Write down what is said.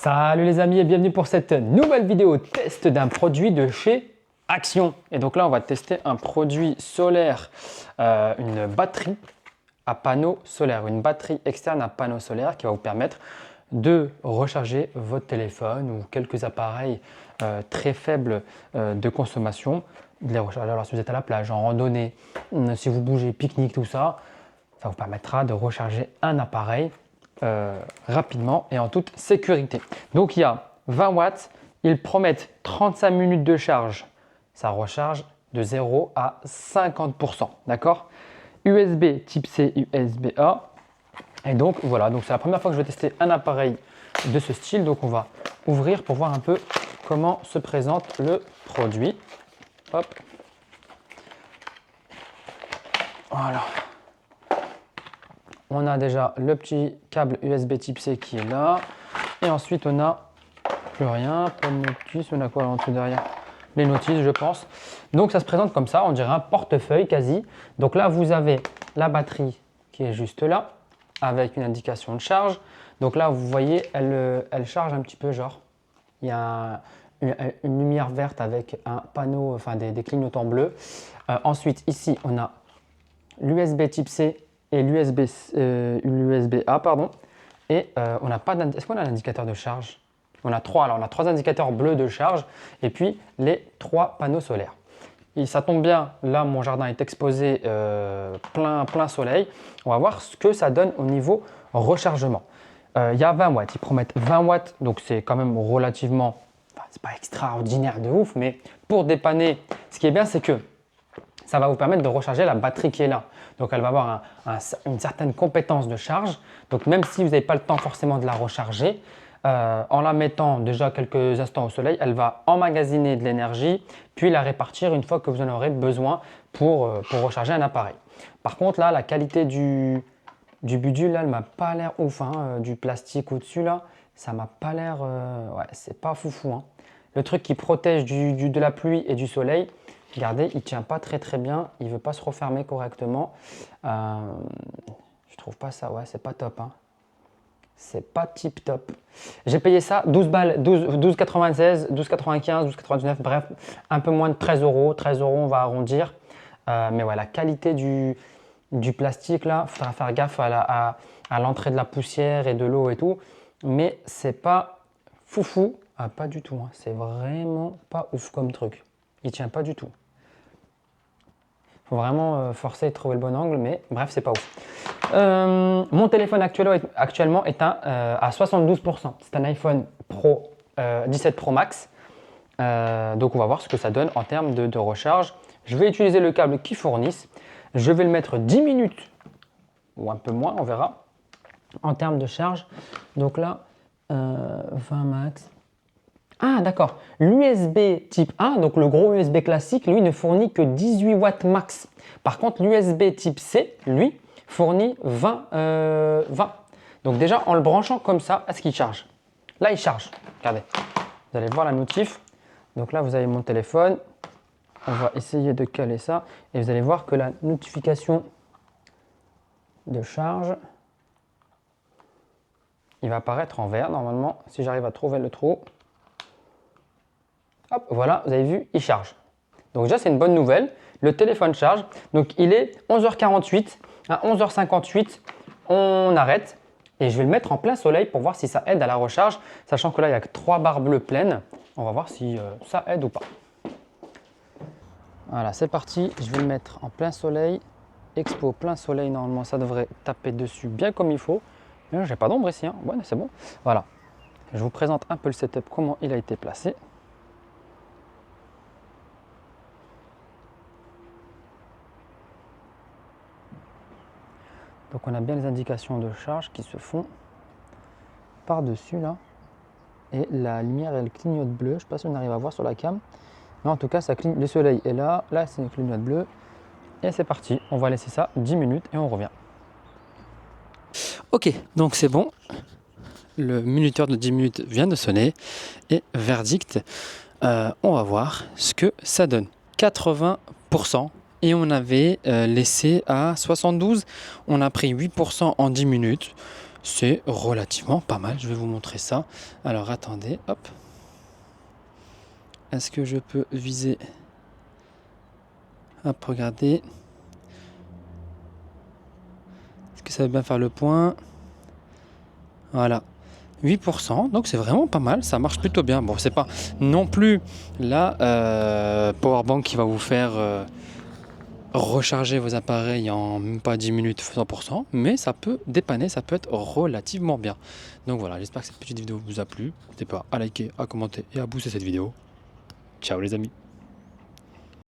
Salut les amis et bienvenue pour cette nouvelle vidéo test d'un produit de chez Action. Et donc là, on va tester un produit solaire, une batterie à panneau solaire, une batterie externe à panneau solaire qui va vous permettre de recharger votre téléphone ou quelques appareils très faibles de consommation, de les recharger. Alors si vous êtes à la plage, en randonnée, si vous bougez, pique-nique, tout ça, ça vous permettra de recharger un appareil rapidement et en toute sécurité. Donc il y a 20 watts, ils promettent 35 minutes de charge, ça recharge de 0 à 50%, d'accord? USB type C, USB A. Et donc voilà, donc c'est la première fois que je vais tester un appareil de ce style, donc on va ouvrir pour voir un peu comment se présente le produit. Hop. Voilà. On a déjà le petit câble USB type C qui est là. Et ensuite, on n'a plus rien. Pas de notice. On a quoi en dessous derrière? Les notices, je pense. Donc, ça se présente comme ça. On dirait un portefeuille quasi. Donc là, vous avez la batterie qui est juste là avec une indication de charge. Donc là, vous voyez, elle charge un petit peu genre. Il y a une lumière verte avec un panneau, enfin des clignotants bleus. Ensuite, ici, on a l'USB type C et l'USB A, pardon. Et on n'a pas est-ce qu'on a l'indicateur de charge? On a trois. Alors on a trois indicateurs bleus de charge et puis les trois panneaux solaires. Et ça tombe bien, là mon jardin est exposé plein soleil. On va voir ce que ça donne au niveau rechargement. Il y a 20 watts, ils promettent 20 watts, donc c'est quand même relativement, c'est pas extraordinaire de ouf, mais pour dépanner, ce qui est bien c'est que ça va vous permettre de recharger la batterie qui est là. Donc elle va avoir une certaine compétence de charge. Donc même si vous n'avez pas le temps forcément de la recharger, en la mettant déjà quelques instants au soleil, elle va emmagasiner de l'énergie, puis la répartir une fois que vous en aurez besoin pour recharger un appareil. Par contre là, la qualité du bidule, là, elle m'a pas l'air ouf. Hein, du plastique au-dessus là, ça m'a pas l'air, ouais, c'est pas foufou. Hein. Le truc qui protège de la pluie et du soleil, regardez, il ne tient pas très bien, il ne veut pas se refermer correctement. Je trouve pas ça, ouais, c'est pas top. Hein. C'est pas tip top. J'ai payé ça 12 balles, 12,96, 12,95, 12,99, bref, un peu moins de 13 euros. 13 euros, on va arrondir. Mais ouais, la qualité du plastique, là, il faudra faire gaffe à l'entrée de la poussière et de l'eau et tout. Mais c'est pas foufou, pas du tout. Hein. C'est vraiment pas ouf comme truc. Il tient pas du tout. Il faut vraiment forcer et trouver le bon angle, mais bref, c'est pas ouf. Mon téléphone actuellement est à 72%. C'est un iPhone Pro 17 Pro Max. Donc on va voir ce que ça donne en termes de recharge. Je vais utiliser le câble qu'ils fournissent. Je vais le mettre 10 minutes ou un peu moins, on verra, en termes de charge. Donc là, 20 max. Ah d'accord, l'USB type A, donc le gros USB classique, lui ne fournit que 18 watts max. Par contre, l'USB type C, lui, fournit 20. Donc déjà, en le branchant comme ça, est-ce qu'il charge? Là, il charge. Regardez, vous allez voir la notif. Donc là, vous avez mon téléphone. On va essayer de caler ça. Et vous allez voir que la notification de charge, il va apparaître en vert normalement, si j'arrive à trouver le trou. Hop, voilà, vous avez vu, il charge. Donc déjà, c'est une bonne nouvelle. Le téléphone charge. Donc il est 11h48. À 11h58, on arrête. Et je vais le mettre en plein soleil pour voir si ça aide à la recharge. Sachant que là, il y a que 3 barres bleues pleines. On va voir si ça aide ou pas. Voilà, c'est parti. Je vais le mettre en plein soleil. Expo plein soleil, normalement, ça devrait taper dessus bien comme il faut. Mais j'ai pas d'ombre ici. Hein. Ouais, c'est bon. Voilà. Je vous présente un peu le setup, comment il a été placé. Donc on a bien les indications de charge qui se font par-dessus là. Et la lumière elle clignote bleu. Je ne sais pas si on arrive à voir sur la cam. Mais en tout cas, ça cligne. Le soleil est là. Là, c'est une clignote bleue. Et c'est parti. On va laisser ça 10 minutes et on revient. Ok, donc c'est bon. Le minuteur de 10 minutes vient de sonner. Et verdict, on va voir ce que ça donne. 80%. Et on avait laissé à 72, on a pris 8% en 10 minutes. c'est relativement pas mal. Je vais vous montrer ça. Alors attendez, hop. Est-ce que je peux viser? Hop, regardez. Est-ce que ça va bien faire le point? Voilà. 8%, donc c'est vraiment pas mal, ça marche plutôt bien. Bon, c'est pas non plus la powerbank qui va vous faire recharger vos appareils en même pas 10 minutes 100%, mais ça peut dépanner, ça peut être relativement bien. Donc voilà, j'espère que cette petite vidéo vous a plu. N'hésitez pas à liker, à commenter et à booster cette vidéo. Ciao les amis.